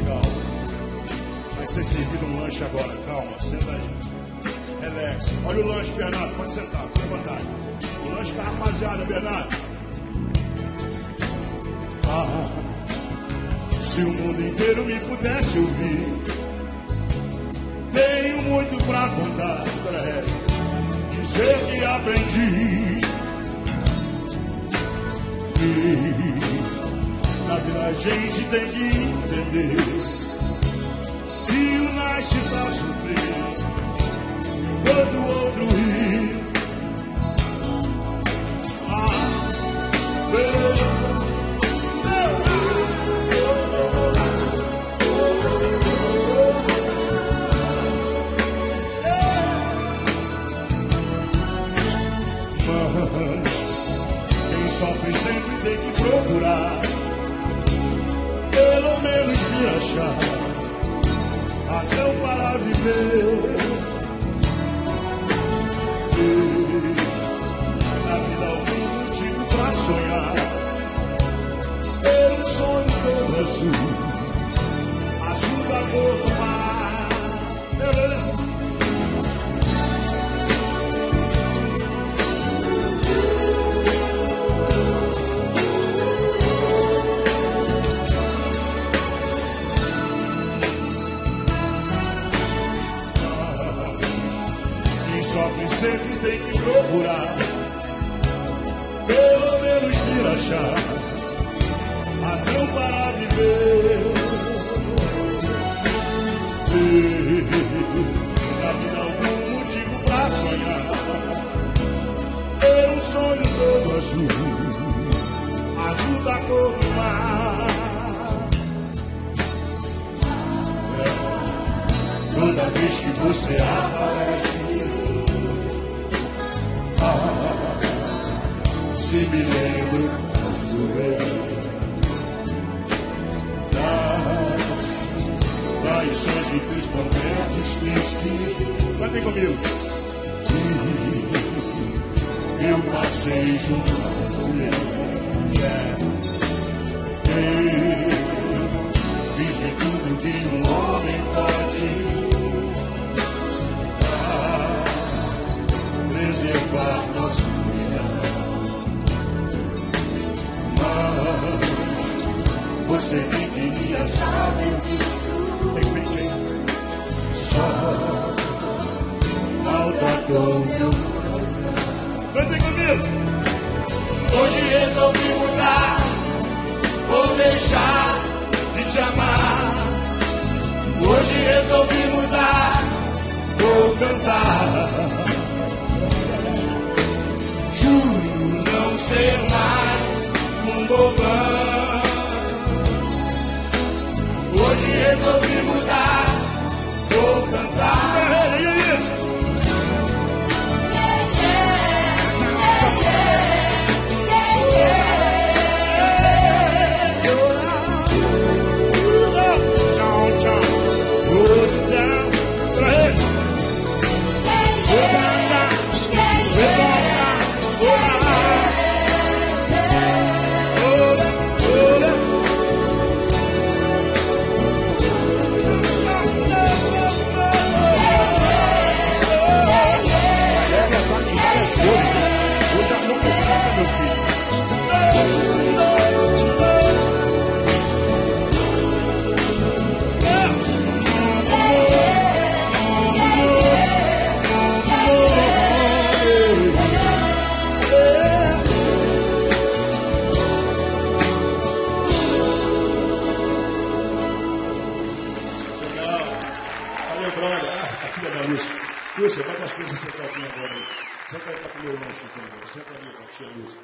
Legal. Vai ser servido um lanche agora. Calma, senta aí. Relax. Olha o lanche, Bernardo. Pode sentar, fica à vontade. O lanche tá rapaziada, Bernardo. Se o mundo inteiro me pudesse ouvir, tenho muito pra contar, André. Dizer que aprendi. E na vida a gente tem que entender que um nasce pra sofrer enquanto o outro ri. Quem sofre sempre tem que procurar, pelo menos vir achar razão para viver. E na vida algum motivo pra sonhar, ter um sonho todo azul, azul da cor do mar. Sofre sempre tem que procurar, pelo menos vir achar razão para viver. E na vida algum motivo pra sonhar, ter um sonho todo azul, azul da cor do mar. Toda vez que você aparece, se me lembro do rei, das traições e dos momentos tristes. Cantem comigo. E eu passei junto a você. Fiz de tudo que um homem pode preservar nosso união. Você nem queria saber disso. Só maltratou meu coração. Cantem comigo. Hoje resolvi mudar, vou deixar de te amar. Hoje resolvi mudar, vou cantar. Juro não ser mais um bobão. Hoje resolvi mudar, vou cantar. Lúcia, bota as coisas sentadinha agora aí. Senta aí pra comer o lanche, então. Senta ali, tia Lúcia.